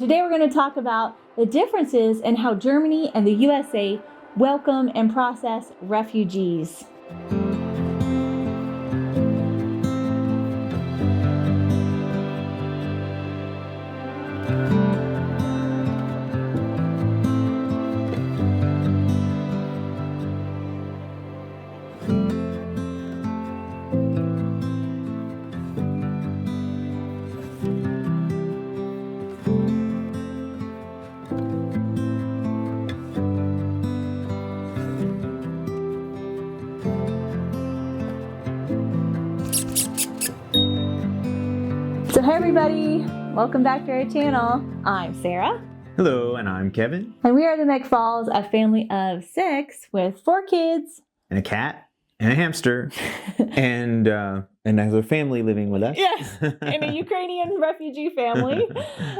Today we're going to talk about the differences in how Germany and the USA welcome and process refugees. So hey everybody, welcome back to our channel. I'm Sarah. Hello, and I'm Kevin. And we are the McFalls, a family of 6 with 4 kids. And a cat, and a hamster, and another family living with us. Yes, and a Ukrainian refugee family.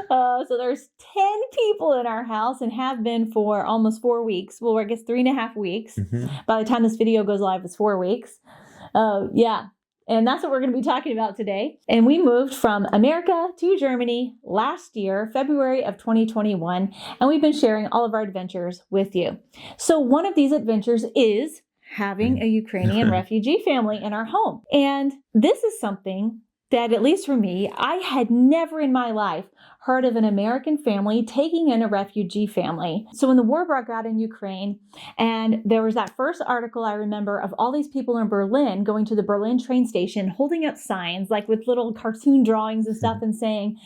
So there's 10 people in our house and have been for almost 4 weeks. Well, I guess 3.5 weeks. By the time this video goes live, it's 4 weeks. Yeah. And that's what we're going to be talking about today. And we moved from America to Germany last year, February of 2021, and we've been sharing all of our adventures with you. So one of these adventures is having a Ukrainian refugee family in our home. And this is something that, at least for me, I had never in my life heard of an American family taking in a refugee family. So when the war broke out in Ukraine, and there was that first article I remember of all these people in Berlin going to the Berlin train station, holding up signs like with little cartoon drawings and stuff and saying,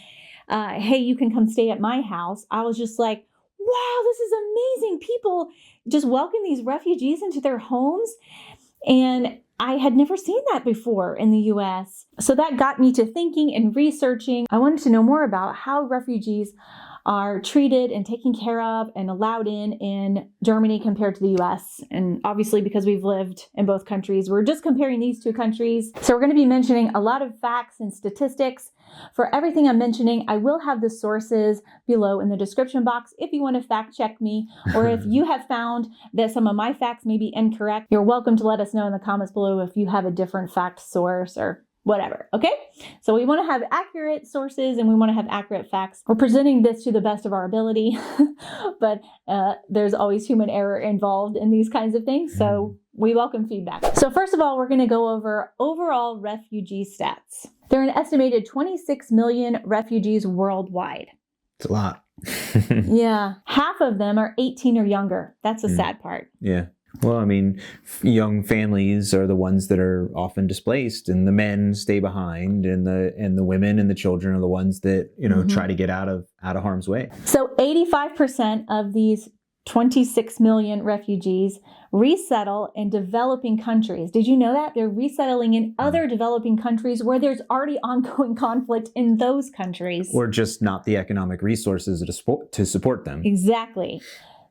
hey, you can come stay at my house. I was just like, wow, this is amazing. People just welcome these refugees into their homes. And I had never seen that before in the US. So that got me to thinking and researching. I wanted to know more about how refugees are treated and taken care of and allowed in Germany compared to the US. And obviously, because we've lived in both countries, we're just comparing these two countries. So we're going to be mentioning a lot of facts and statistics. For everything I'm mentioning, I will have the sources below in the description box if you want to fact check me, or if you have found that some of my facts may be incorrect, you're welcome to let us know in the comments below if you have a different fact source or whatever, okay? So we want to have accurate sources and we want to have accurate facts. We're presenting this to the best of our ability, but there's always human error involved in these kinds of things, so we welcome feedback. So first of all, we're going to go over overall refugee stats. There are an estimated 26 million refugees worldwide. It's a lot. Yeah, half of them are 18 or younger. That's the sad part. Yeah. Well, I mean, young families are the ones that are often displaced, and the men stay behind, and the women and the children are the ones that, you know, try to get out of harm's way. So 85% of these 26 million refugees resettle in developing countries. Did you know that? They're resettling in other developing countries where there's already ongoing conflict in those countries. Or just not the economic resources to support them. Exactly.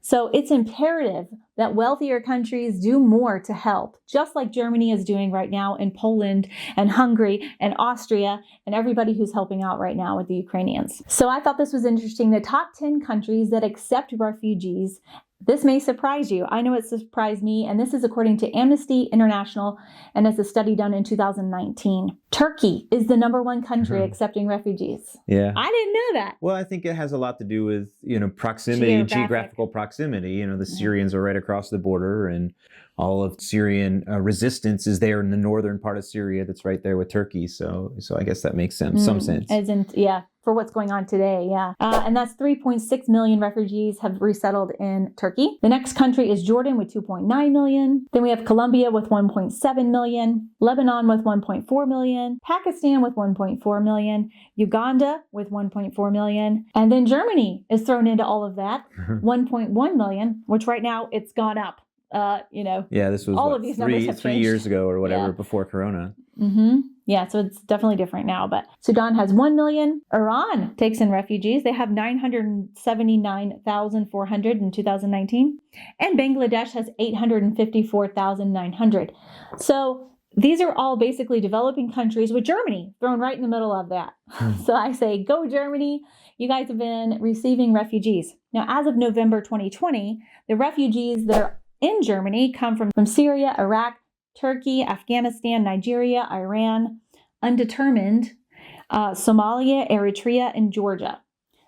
So it's imperative that wealthier countries do more to help, just like Germany is doing right now, and Poland and Hungary and Austria and everybody who's helping out right now with the Ukrainians. So I thought this was interesting. The top 10 countries that accept refugees. This may surprise you. I know it surprised me, and this is according to Amnesty International, and it's a study done in 2019. Turkey is the #1 country accepting refugees. Yeah. I didn't know that. Well, I think it has a lot to do with, you know, proximity, geographical proximity. You know, the Syrians are right across the border, and all of Syrian resistance is there in the northern part of Syria that's right there with Turkey. So I guess that makes some sense. As in, yeah, for what's going on today, yeah. And that's 3.6 million refugees have resettled in Turkey. The next country is Jordan with 2.9 million. Then we have Colombia with 1.7 million, Lebanon with 1.4 million, Pakistan with 1.4 million, Uganda with 1.4 million, and then Germany is thrown into all of that, 1.1 million, which right now it's gone up. You know, yeah, this was all of these numbers have 3 years ago or whatever, before Corona. Yeah, so it's definitely different now. But Sudan has 1 million. Iran takes in refugees. They have 979,400 in 2019. And Bangladesh has 854,900. So these are all basically developing countries, with Germany thrown right in the middle of that. So I say, go Germany. You guys have been receiving refugees. Now, as of November 2020, the refugees that are in Germany come from Syria, Iraq, Turkey, Afghanistan, Nigeria, Iran, undetermined, Somalia, Eritrea, and Georgia.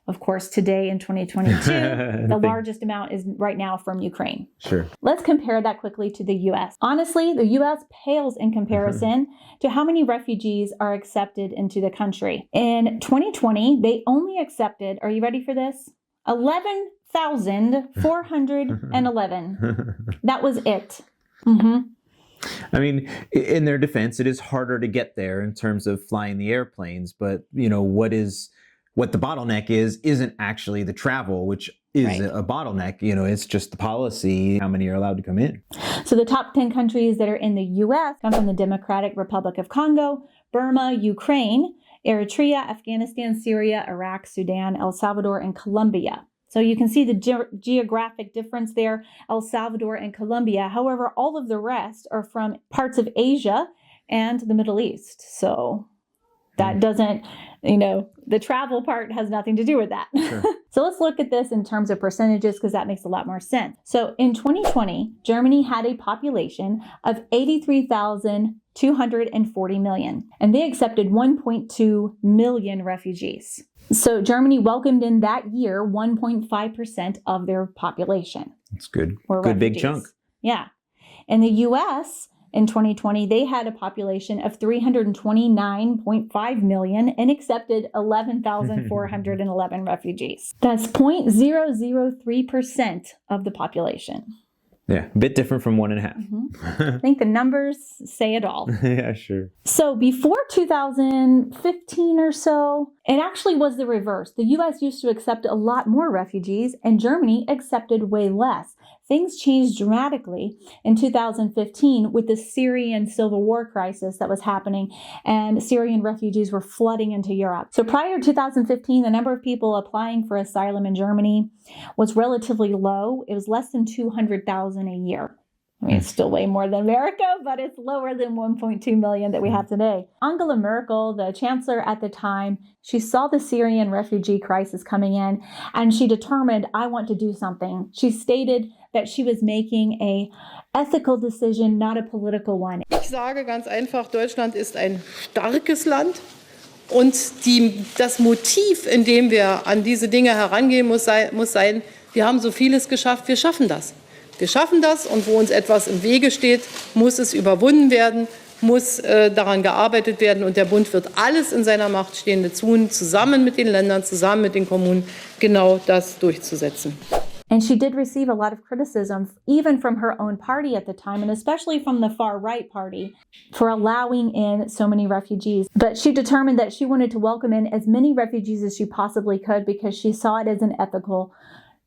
Of course, today in 2022, the largest amount is right now from Ukraine. Sure. Let's compare that quickly to the US. Honestly, the US pales in comparison to how many refugees are accepted into the country. In 2020, they only accepted, are you ready for this? 11,411. That was it. I mean, in their defense, it is harder to get there in terms of flying the airplanes, but what the bottleneck isn't actually the travel, which is a bottleneck. It's just the policy, how many are allowed to come in. So the top 10 countries that are in the US come from the Democratic Republic of Congo, Burma, Ukraine, Eritrea, Afghanistan, Syria, Iraq, Sudan, El Salvador, and Colombia. So you can see the geographic difference there, El Salvador and Colombia. However, all of the rest are from parts of Asia and the Middle East. So that doesn't, the travel part has nothing to do with that. Sure. So let's look at this in terms of percentages because that makes a lot more sense. So in 2020, Germany had a population of 83,240 million, and they accepted 1.2 million refugees. So Germany welcomed in that year 1.5% of their population. That's good. Good refugees. Big chunk. Yeah. In the US in 2020, they had a population of 329.5 million and accepted 11,411 refugees. That's 0.003% of the population. Yeah, a bit different from 1.5. I think the numbers say it all. Yeah, sure. So before 2015 or so, it actually was the reverse. The US used to accept a lot more refugees and Germany accepted way less. Things changed dramatically in 2015 with the Syrian civil war crisis that was happening, and Syrian refugees were flooding into Europe. So prior to 2015, the number of people applying for asylum in Germany was relatively low. It was less than 200,000 a year. I mean, it's still way more than America, but it's lower than 1.2 million that we have today. Angela Merkel, the chancellor at the time, she saw the Syrian refugee crisis coming in, and she determined, I want to do something. She stated that she was making a ethical decision, not a political one. Ich sage ganz einfach, Deutschland ist ein starkes Land. Und das Motiv, in dem wir an diese Dinge herangehen, muss sein, wir haben so vieles geschafft, wir schaffen das. Wir schaffen das, und wo uns etwas im Wege steht, muss es überwunden werden, muss daran gearbeitet werden, und der Bund wird alles in seiner Macht Stehende tun, zusammen mit den Ländern, zusammen mit den Kommunen, genau das durchzusetzen. And she did receive a lot of criticism, even from her own party at the time, and especially from the far-right party, for allowing in so many refugees. But she determined that she wanted to welcome in as many refugees as she possibly could because she saw it as an ethical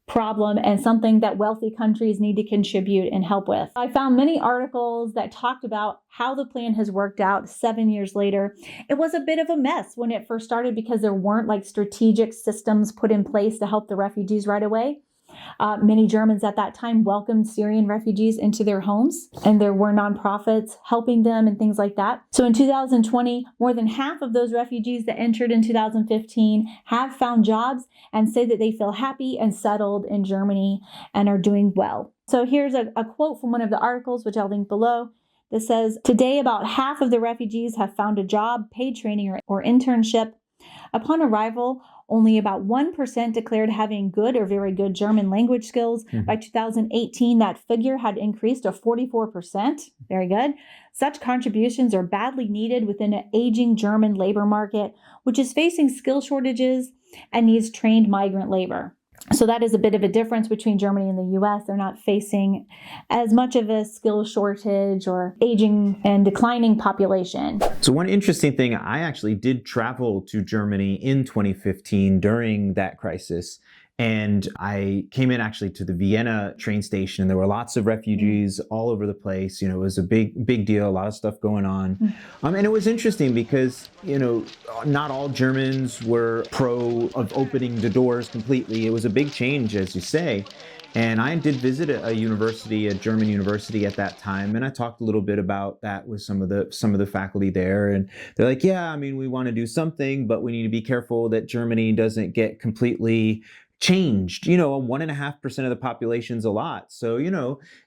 problem and something that wealthy countries need to contribute and help with. I found many articles that talked about how the plan has worked out 7 years later. It was a bit of a mess when it first started because there weren't strategic systems put in place to help the refugees right away. Many Germans at that time welcomed Syrian refugees into their homes, and there were nonprofits helping them and things like that. So in 2020, more than half of those refugees that entered in 2015 have found jobs and say that they feel happy and settled in Germany and are doing well. So here's a quote from one of the articles, which I'll link below. That says, today about half of the refugees have found a job, paid training, or internship. Upon arrival, only about 1% declared having good or very good German language skills. By 2018, that figure had increased to 44%. Very good. Such contributions are badly needed within an aging German labor market, which is facing skill shortages and needs trained migrant labor. So that is a bit of a difference between Germany and the US. They're not facing as much of a skill shortage or aging and declining population. So one interesting thing, I actually did travel to Germany in 2015 during that crisis. And I came in actually to the Vienna train station. There were lots of refugees all over the place. It was a big deal, a lot of stuff going on. And it was interesting because, not all Germans were pro of opening the doors completely. It was a big change, as you say. And I did visit a university, a German university at that time, and I talked a little bit about that with some of the faculty there. And they're like, yeah, we want to do something, but we need to be careful that Germany doesn't get completely changed. 1.5% of the population's a lot. So,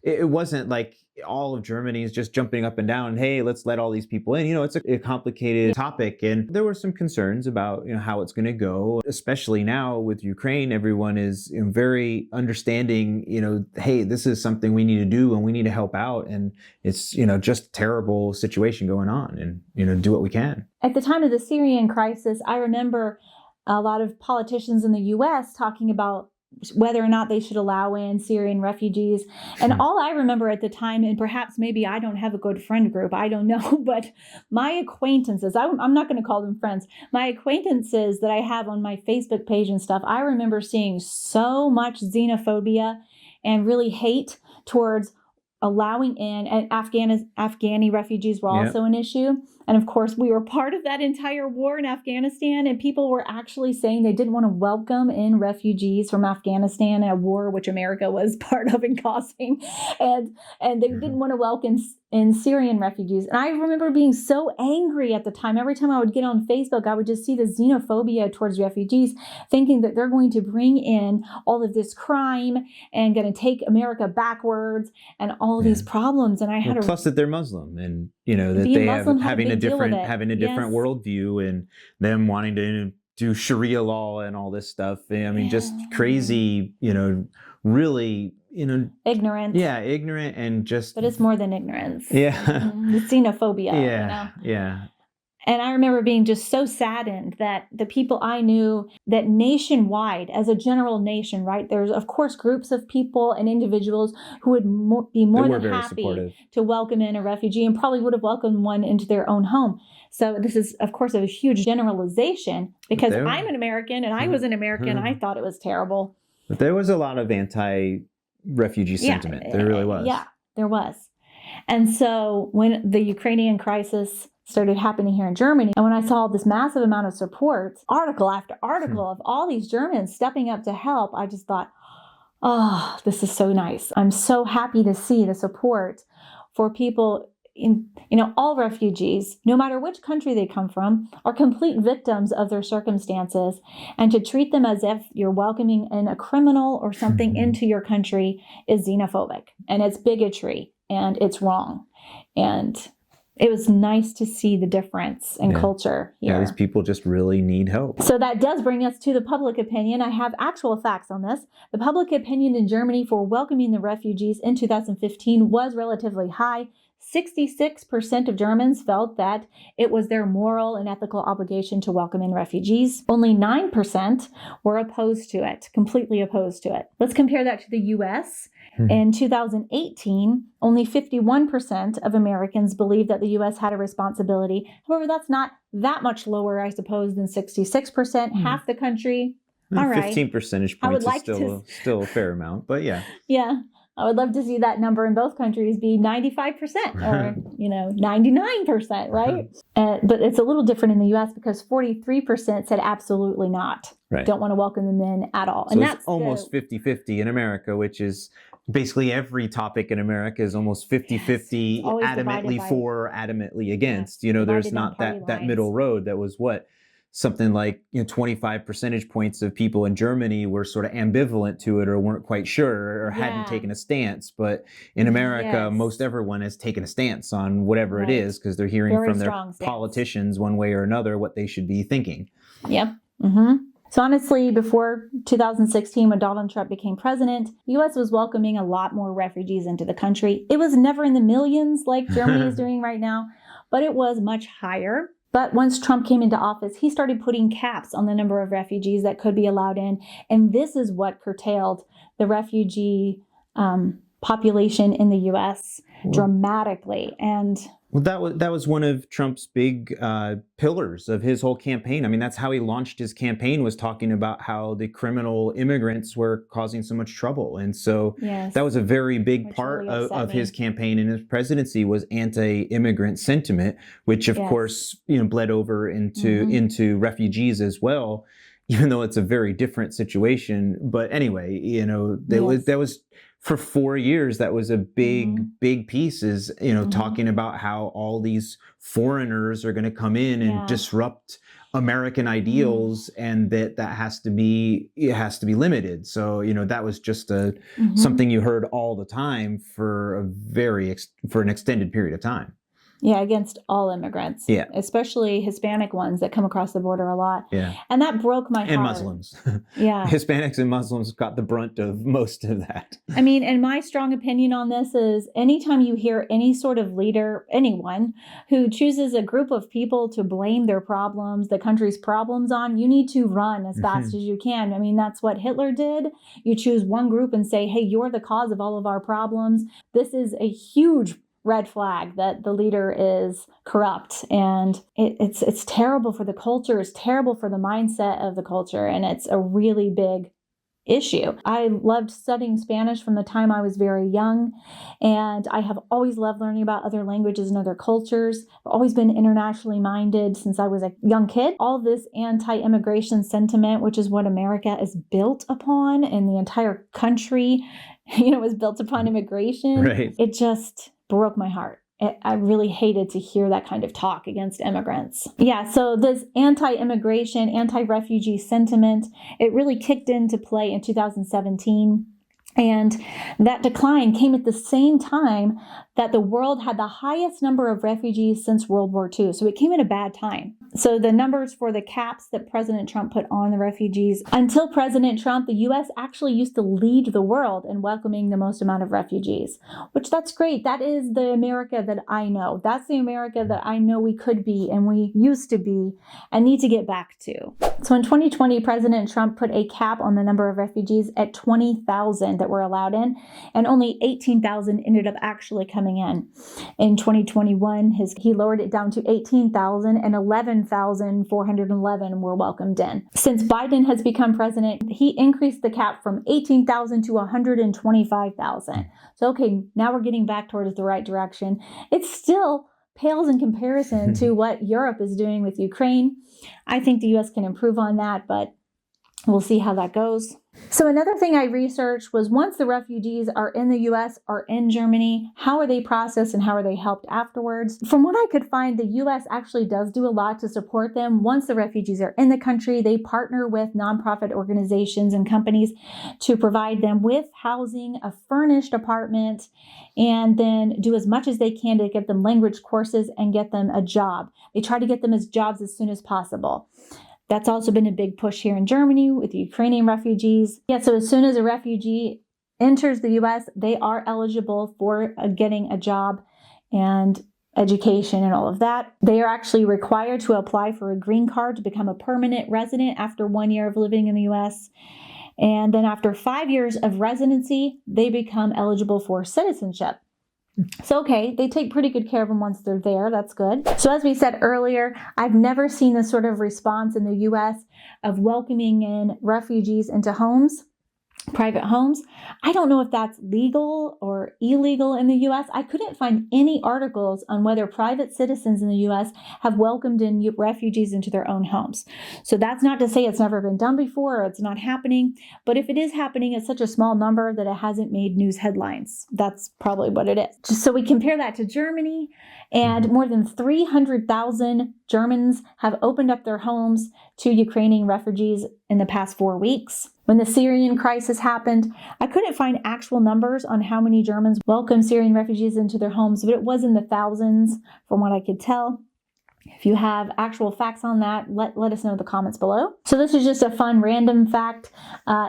it wasn't like all of Germany is just jumping up and down. Hey, let's let all these people in. It's a complicated topic. And there were some concerns about, how it's going to go, especially now with Ukraine. Everyone is very understanding, hey, this is something we need to do and we need to help out. And it's, just a terrible situation going on and, do what we can. At the time of the Syrian crisis, I remember a lot of politicians in the U.S. talking about whether or not they should allow in Syrian refugees. And all I remember at the time, and perhaps maybe I don't have a good friend group, I don't know, but my acquaintances, I'm not going to call them friends, my acquaintances that I have on my Facebook page and stuff, I remember seeing so much xenophobia and really hate towards allowing in, and Afghani refugees were also an issue. And of course, we were part of that entire war in Afghanistan, and people were actually saying they didn't want to welcome in refugees from Afghanistan, a war which America was part of and causing, and they didn't want to welcome in Syrian refugees. And I remember being so angry at the time. Every time I would get on Facebook, I would just see the xenophobia towards refugees, thinking that they're going to bring in all of this crime and going to take America backwards and all of these problems. And I had plus that they're Muslim, and that being they Muslim have having a different worldview, and them wanting to do Sharia law and all this stuff. I mean, just crazy, really, ignorant. Yeah, ignorant and just. But it's more than ignorance. Yeah. The xenophobia. Yeah. And I remember being just so saddened that the people I knew, that nationwide, as a general nation, right, there's, of course, groups of people and individuals who would be more than happy to welcome in a refugee and probably would have welcomed one into their own home. So this is, of course, a huge generalization because I'm an American and I was an American. I thought it was terrible. But there was a lot of anti-refugee sentiment. There really was. Yeah, there was. And so when the Ukrainian crisis started happening here in Germany, and when I saw this massive amount of support, article after article of all these Germans stepping up to help, I just thought, oh, this is so nice. I'm so happy to see the support for people in, all refugees, no matter which country they come from, are complete victims of their circumstances, and to treat them as if you're welcoming in a criminal or something into your country is xenophobic, and it's bigotry, and it's wrong. And it was nice to see the difference in culture here. Yeah, these people just really need help. So that does bring us to the public opinion. I have actual facts on this. The public opinion in Germany for welcoming the refugees in 2015 was relatively high. 66% of Germans felt that it was their moral and ethical obligation to welcome in refugees. Only 9% were opposed to it, completely opposed to it. Let's compare that to the U.S. In 2018, only 51% of Americans believed that the U.S. had a responsibility. However, that's not that much lower, I suppose, than 66%. Half the country. All right. 15 percentage points is still a fair amount, but yeah. Yeah. I would love to see that number in both countries be 95% or, 99%, right? But it's a little different in the U.S. because 43% said absolutely not. Right. Don't want to welcome them in at all. So and that's almost 50-50 in America, which is basically every topic in America is almost 50-50, adamantly for, adamantly against. There's not that middle road that was something like 25 percentage points of people in Germany were sort of ambivalent to it or weren't quite sure or hadn't taken a stance. But in America, most everyone has taken a stance on whatever it is because they're hearing from their politicians one way or another what they should be thinking. Yep. Mm-hmm. So honestly, before 2016, when Donald Trump became president, the U.S. was welcoming a lot more refugees into the country. It was never in the millions like Germany is doing right now, but it was much higher. But once Trump came into office, he started putting caps on the number of refugees that could be allowed in. And this is what curtailed the refugee population in the U.S. dramatically. And well, that was one of Trump's big pillars of his whole campaign. I mean, that's how he launched his campaign, was talking about how the criminal immigrants were causing so much trouble. And so that was a very big part of his campaign and his presidency was anti-immigrant sentiment, which of course, bled over into refugees as well, even though it's a very different situation. But anyway, that was for 4 years, that was a big piece, is, talking about how all these foreigners are going to come in and disrupt American ideals, and that has to be limited. So, that was just something you heard all the time for an extended period of time. Yeah, against all immigrants. Yeah. Especially Hispanic ones that come across the border a lot. Yeah. And that broke my heart. And Muslims. Yeah. Hispanics and Muslims got the brunt of most of that. I mean, and my strong opinion on this is anytime you hear any sort of leader, anyone who chooses a group of people to blame their problems, the country's problems on, you need to run as fast as you can. I mean, that's what Hitler did. You choose one group and say, hey, you're the cause of all of our problems. This is a huge red flag that the leader is corrupt, and it's terrible for the culture, it's terrible for the mindset of the culture, and it's a really big issue. I loved studying Spanish from the time I was very young, and I have always loved learning about other languages and other cultures. I've always been internationally minded since I was a young kid. All this anti-immigration sentiment, which is what America is built upon, and the entire country, was built upon immigration. Right. It just broke my heart. I really hated to hear that kind of talk against immigrants. Yeah, so this anti-immigration, anti-refugee sentiment, it really kicked into play in 2017. And that decline came at the same time that the world had the highest number of refugees since World War II. So it came at a bad time. So the numbers for the caps that President Trump put on the refugees, until President Trump, the U.S. actually used to lead the world in welcoming the most amount of refugees, which that's great. That is the America that I know. That's the America that I know we could be and we used to be and need to get back to. So in 2020, President Trump put a cap on the number of refugees at 20,000 that were allowed in, and only 18,000 ended up actually coming in. In 2021, he lowered it down to 18,000, and 11,411 were welcomed in. Since Biden has become president, he increased the cap from 18,000 to 125,000. So, okay, now we're getting back towards the right direction. It still pales in comparison to what Europe is doing with Ukraine. I think the U.S. can improve on that, but we'll see how that goes. So another thing I researched was, once the refugees are in the U.S. or in Germany, how are they processed and how are they helped afterwards? From what I could find, the U.S. actually does do a lot to support them. Once the refugees are in the country, they partner with nonprofit organizations and companies to provide them with housing, a furnished apartment, and then do as much as they can to get them language courses and get them a job. They try to get them jobs as soon as possible. That's also been a big push here in Germany with the Ukrainian refugees. Yeah, so as soon as a refugee enters the U.S., they are eligible for getting a job and education and all of that. They are actually required to apply for a green card to become a permanent resident after 1 year of living in the U.S. And then after 5 years of residency, they become eligible for citizenship. So, okay, they take pretty good care of them once they're there. That's good. So as we said earlier, I've never seen this sort of response in the U.S. of welcoming in refugees into homes, private homes. I don't know if that's legal or illegal in the U.S. I couldn't find any articles on whether private citizens in the U.S. have welcomed in refugees into their own homes. So that's not to say it's never been done before or it's not happening. But if it is happening, it's such a small number that it hasn't made news headlines. That's probably what it is. Just so we compare that to Germany, and more than 300,000 Germans have opened up their homes to Ukrainian refugees in the past 4 weeks. When the Syrian crisis happened, I couldn't find actual numbers on how many Germans welcomed Syrian refugees into their homes, but it was in the thousands from what I could tell. If you have actual facts on that, let us know in the comments below. So this is just a fun random fact.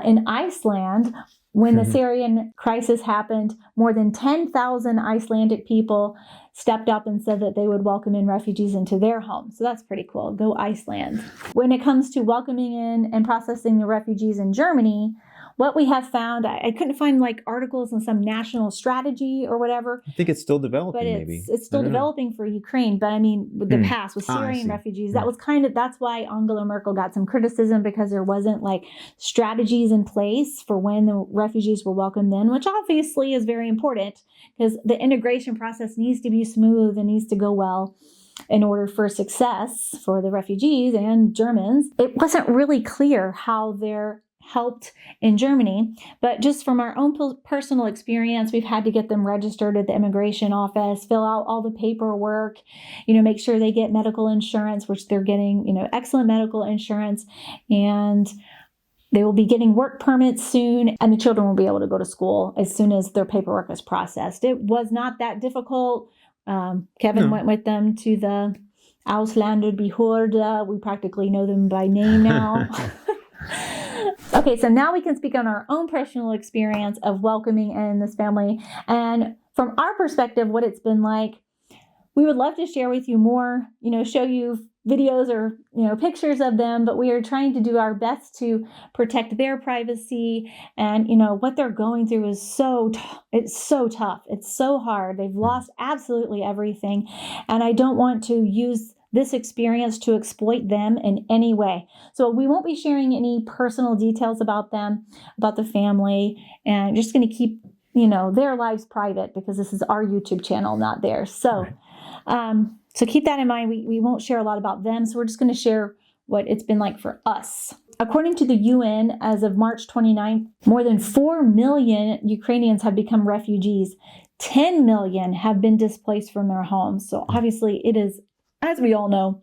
In Iceland, when the Syrian crisis happened, more than 10,000 Icelandic people stepped up and said that they would welcome in refugees into their homes. So that's pretty cool. Go Iceland. When it comes to welcoming in and processing the refugees in Germany, what we have found, I couldn't find like articles on some national strategy or whatever. I think it's still developing, but maybe. It's still developing for Ukraine. But I mean, with the past, with Syrian refugees, that was that's why Angela Merkel got some criticism, because there wasn't like strategies in place for when the refugees were welcomed in, which obviously is very important because the integration process needs to be smooth and needs to go well in order for success for the refugees and Germans. It wasn't really clear how helped in Germany. But just from our own personal experience, we've had to get them registered at the immigration office, fill out all the paperwork, make sure they get medical insurance, which they're getting, excellent medical insurance. And they will be getting work permits soon, and the children will be able to go to school as soon as their paperwork is processed. It was not that difficult. Kevin went with them to the Ausländerbehörde. We practically know them by name now. Okay, so now we can speak on our own personal experience of welcoming in this family. And from our perspective, what it's been like, we would love to share with you more, show you videos or, pictures of them, but we are trying to do our best to protect their privacy. And, what they're going through is it's so tough. It's so hard. They've lost absolutely everything. And I don't want to use this experience to exploit them in any way. So we won't be sharing any personal details about them, about the family, and just going to keep, their lives private because this is our YouTube channel, not theirs. So, so keep that in mind. We won't share a lot about them. So we're just going to share what it's been like for us. According to the UN, as of March 29th, more than 4 million Ukrainians have become refugees. 10 million have been displaced from their homes. So obviously it is, as we all know,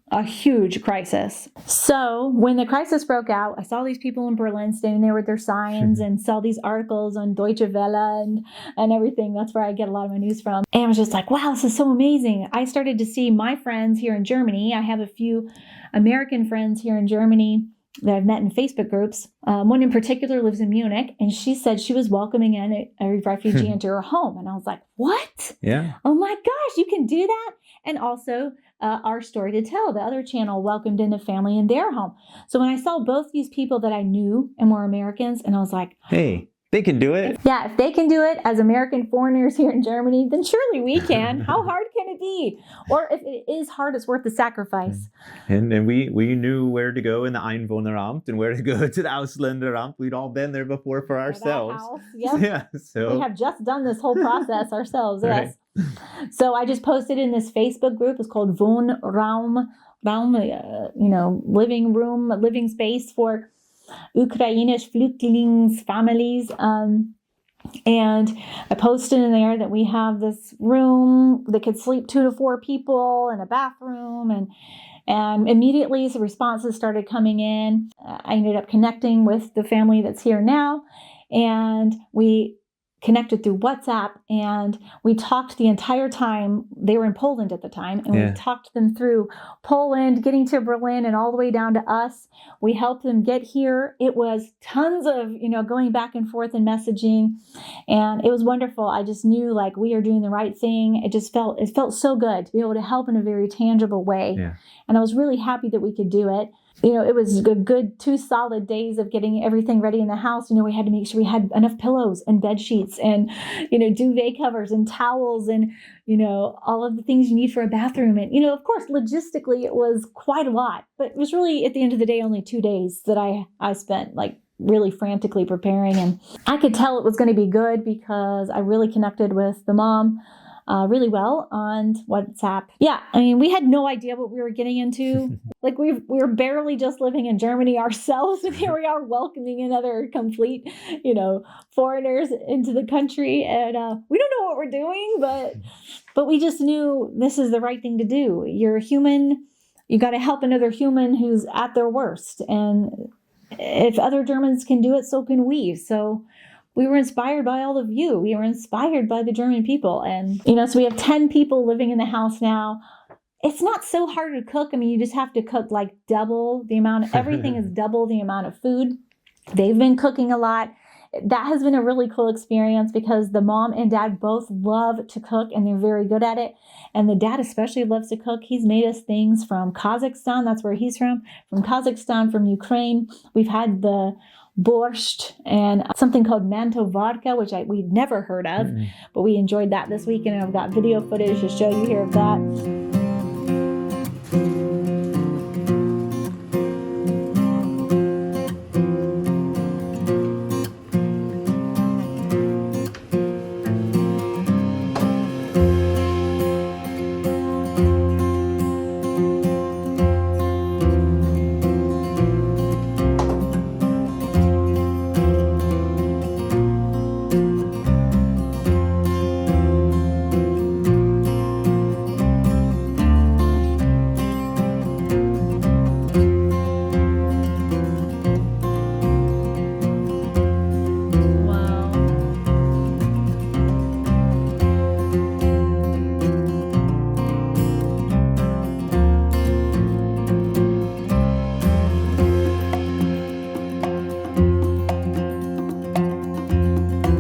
a huge crisis. So when the crisis broke out, I saw these people in Berlin standing there with their signs and saw these articles on Deutsche Welle and everything. That's where I get a lot of my news from. And I was just like, wow, this is so amazing. I started to see my friends here in Germany. I have a few American friends here in Germany that I've met in Facebook groups. One in particular lives in Munich, and she said she was welcoming in a refugee into her home. And I was like, what? Yeah. Oh my gosh, you can do that? And also, Our Story to Tell, the other channel, welcomed in a family in their home. So when I saw both these people that I knew and were Americans, and I was like, hey, they can do it. Yeah, if they can do it as American foreigners here in Germany, then surely we can. How hard can it be? Or if it is hard, it's worth the sacrifice. And we knew where to go in the Einwohneramt and where to go to the Ausländeramt. We'd all been there before for ourselves. Yep. Yeah, so we have just done this whole process ourselves. Right. Yes. So I just posted in this Facebook group. It's called Wohnraum, living room, living space for Ukrainisch Flüchtlingsfamilies. And I posted in there that we have this room that could sleep 2 to 4 people and a bathroom. And immediately the responses started coming in. I ended up connecting with the family that's here now. And we connected through WhatsApp, and we talked the entire time. They were in Poland at the time, and we talked them through Poland, getting to Berlin, and all the way down to us. We helped them get here. It was tons of, going back and forth and messaging, and it was wonderful. I just knew like we are doing the right thing. It felt so good to be able to help in a very tangible way. Yeah. And I was really happy that we could do it. It was a good 2 solid days of getting everything ready in the house. We had to make sure we had enough pillows and bed sheets and, duvet covers and towels and, all of the things you need for a bathroom. And, of course, logistically, it was quite a lot. But it was really, at the end of the day, only 2 days that I spent, really frantically preparing. And I could tell it was going to be good because I really connected with the mom really well on WhatsApp. Yeah, we had no idea what we were getting into. We were barely just living in Germany ourselves, and here we are welcoming in other complete, foreigners into the country. And we don't know what we're doing, but we just knew this is the right thing to do. You're a human. You got to help another human who's at their worst. And if other Germans can do it, so can we. So we were inspired by all of you. We were inspired by the German people. And, so we have 10 people living in the house now. It's not so hard to cook. You just have to cook double the amount. Everything is double the amount of food. They've been cooking a lot. That has been a really cool experience because the mom and dad both love to cook and they're very good at it. And the dad especially loves to cook. He's made us things from Kazakhstan. That's where he's from Kazakhstan, from Ukraine. We've had the borscht and something called mantovarka, which we'd never heard of, but we enjoyed that this week, and I've got video footage to show you here of that.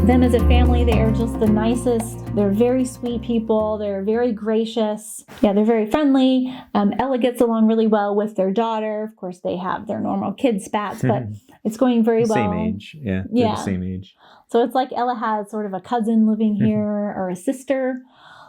Them as a family, they are just the nicest. They're very sweet people. They're very gracious. Yeah, they're very friendly. Ella gets along really well with their daughter. Of course, they have their normal kid spats, but it's going very well. Same age. Yeah, they're the same age. So it's like Ella has sort of a cousin living here or a sister.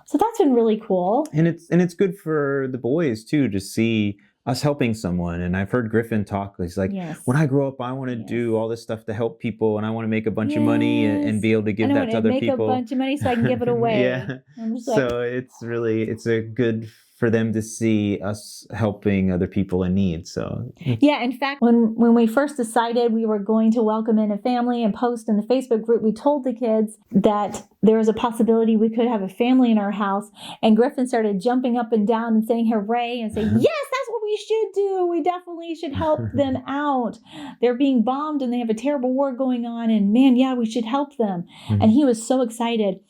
So that's been really cool. And it's good for the boys too to see us helping someone. And I've heard Griffin talk. He's like, when I grow up, I want to do all this stuff to help people, and I want to make a bunch of money and be able to give that to other people. Make a bunch of money so I can give it away. So it's a good for them to see us helping other people in need. So yeah, in fact, when we first decided we were going to welcome in a family and post in the Facebook group, we told the kids that there was a possibility we could have a family in our house. And Griffin started jumping up and down and saying hooray and saying, yes, that's what we should do. We definitely should help them out. They're being bombed and they have a terrible war going on. And man, yeah, we should help them. And he was so excited.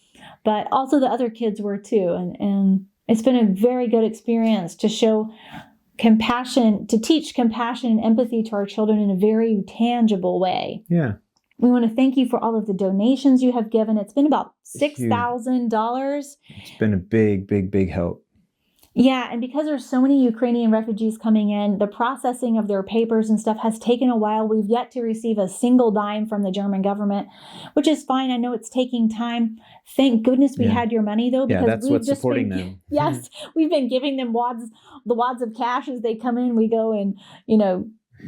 But also the other kids were too. And it's been a very good experience to show compassion, to teach compassion and empathy to our children in a very tangible way. Yeah. We want to thank you for all of the donations you have given. It's been about $6,000. It's been a big help. Yeah, and because there's so many Ukrainian refugees coming in, the processing of their papers and stuff has taken a while. We've yet to receive a single dime from the German government, which is fine. I know it's taking time. Thank goodness we had your money, though, because that's what's supporting them. Yes, we've been giving them the wads of cash as they come in. We go and,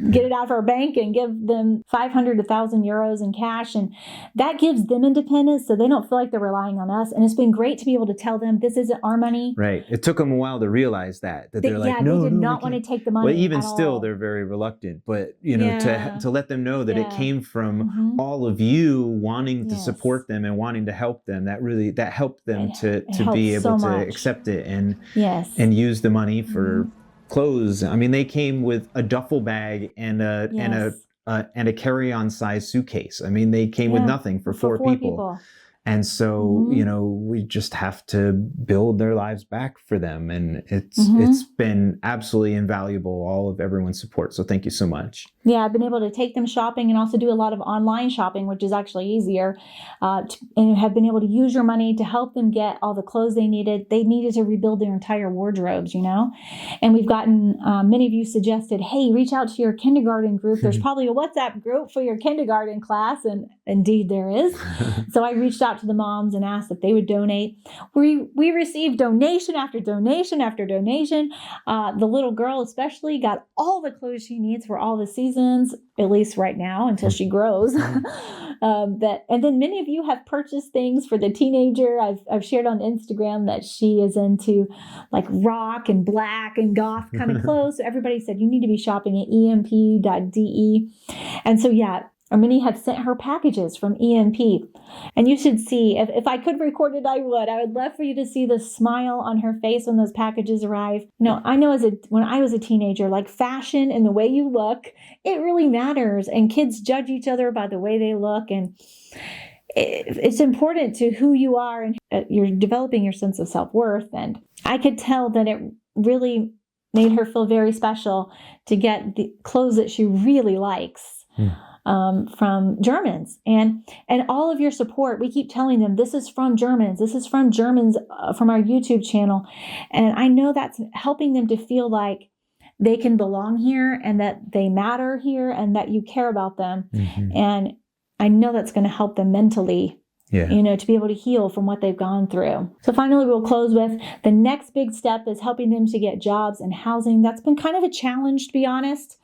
get it out of our bank and give them 500 to 1,000 euros in cash. And that gives them independence so they don't feel like they're relying on us. And it's been great to be able to tell them this isn't our money. Right. It took them a while to realize that they're like, no, they did not want to take the money. Well, even still, they're very reluctant. But, to let them know that it came from all of you wanting to support them and wanting to help them, that helped them to be able to accept it and use the money for clothes. I mean, they came with a duffel bag and a carry-on size suitcase. I mean, they came with nothing for four people. And so, we just have to build their lives back for them. And it's been absolutely invaluable, all of everyone's support. So thank you so much. Yeah, I've been able to take them shopping and also do a lot of online shopping, which is actually easier, and have been able to use your money to help them get all the clothes they needed. They needed to rebuild their entire wardrobes, And we've gotten, many of you suggested, hey, reach out to your kindergarten group. There's probably a WhatsApp group for your kindergarten class. And indeed there is. So I reached out to the moms and asked if they would donate. We received donation after donation after donation. The little girl especially got all the clothes she needs for all the seasons, at least right now until she grows. And then many of you have purchased things for the teenager. I've shared on Instagram that she is into like rock and black and goth kind of clothes. So everybody said you need to be shopping at emp.de. And so many have sent her packages from EMP. And you should see, if I could record it, I would. I would love for you to see the smile on her face when those packages arrive. I know when I was a teenager, like fashion and the way you look, it really matters. And kids judge each other by the way they look. And it's important to who you are, and you're developing your sense of self-worth. And I could tell that it really made her feel very special to get the clothes that she really likes. From Germans and all of your support. We keep telling them this is from Germans. This is from Germans from our YouTube channel. And I know that's helping them to feel like they can belong here and that they matter here and that you care about them. And I know that's going to help them mentally, to be able to heal from what they've gone through. So finally, we'll close with the next big step is helping them to get jobs and housing. That's been kind of a challenge, to be honest.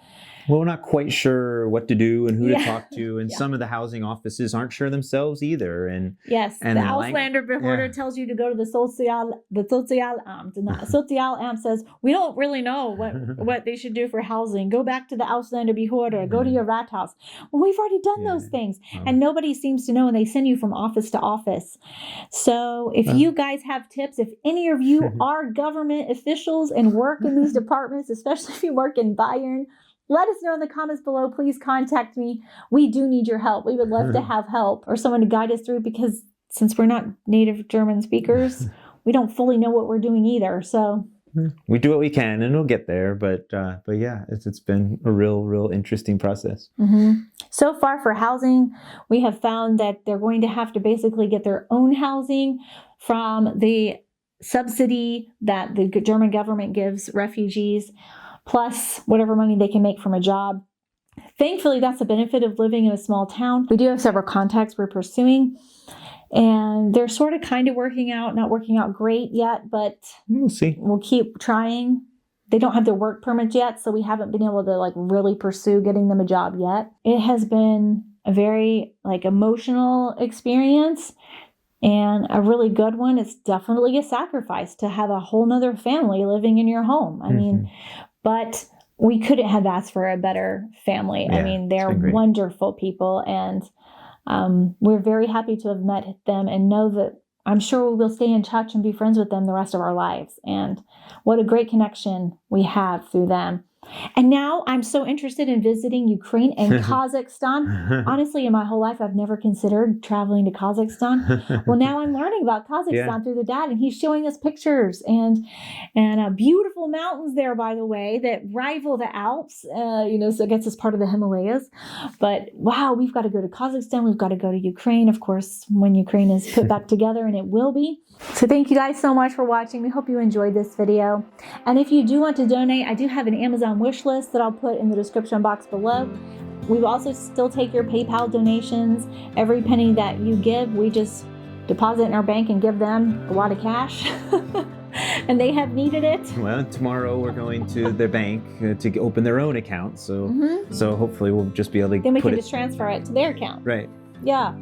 Well, we're not quite sure what to do and who to talk to. And some of the housing offices aren't sure themselves either. And the Auslander Behörde tells you to go to the Sozialamt. And the Sozialamt says, we don't really know what they should do for housing. Go back to the Auslander Behörde, go to your Rathaus. Well, we've already done those things. And nobody seems to know, and they send you from office to office. So if you guys have tips, if any of you are government officials and work in these departments, especially if you work in Bayern, let us know in the comments below. Please contact me. We do need your help. We would love to have help or someone to guide us through, because since we're not native German speakers, we don't fully know what we're doing either. So we do what we can, and it'll get there. But yeah, it's been a real interesting process. So far for housing, we have found that they're going to have to basically get their own housing from the subsidy that the German government gives refugees, plus whatever money they can make from a job. Thankfully, that's the benefit of living in a small town. We do have several contacts we're pursuing, and they're sort of kind of working out, not working out great yet, but we'll see. We'll keep trying. They don't have their work permits yet, so we haven't been able to really pursue getting them a job yet. It has been a very emotional experience and a really good one. It's definitely a sacrifice to have a whole nother family living in your home. I mean, but we couldn't have asked for a better family. Yeah, I mean, they're wonderful people, and we're very happy to have met them and know that I'm sure we will stay in touch and be friends with them the rest of our lives. And what a great connection we have through them. And now I'm so interested in visiting Ukraine and Kazakhstan. Honestly, in my whole life, I've never considered traveling to Kazakhstan. Well, now I'm learning about Kazakhstan through the dad, and he's showing us pictures and beautiful mountains there, by the way, that rival the Alps. So it gets us part of the Himalayas. But wow, we've got to go to Kazakhstan. We've got to go to Ukraine, of course, when Ukraine is put back together, and it will be. So thank you guys so much for watching. We hope you enjoyed this video. And if you do want to donate, I do have an Amazon wish list that I'll put in the description box below. We will also still take your PayPal donations. Every penny that you give, we just deposit in our bank and give them a lot of cash. And they have needed it. Well, tomorrow we're going to their bank to open their own account. So so hopefully we'll just be able to then we can just transfer it to their account. Right. Yeah.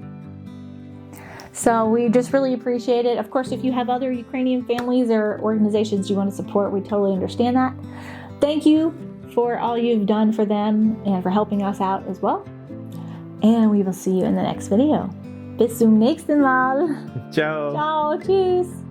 So we just really appreciate it. Of course, if you have other Ukrainian families or organizations you want to support, we totally understand that. Thank you for all you've done for them and for helping us out as well. And we will see you in the next video. Bis zum nächsten Mal. Ciao. Ciao. Tschüss.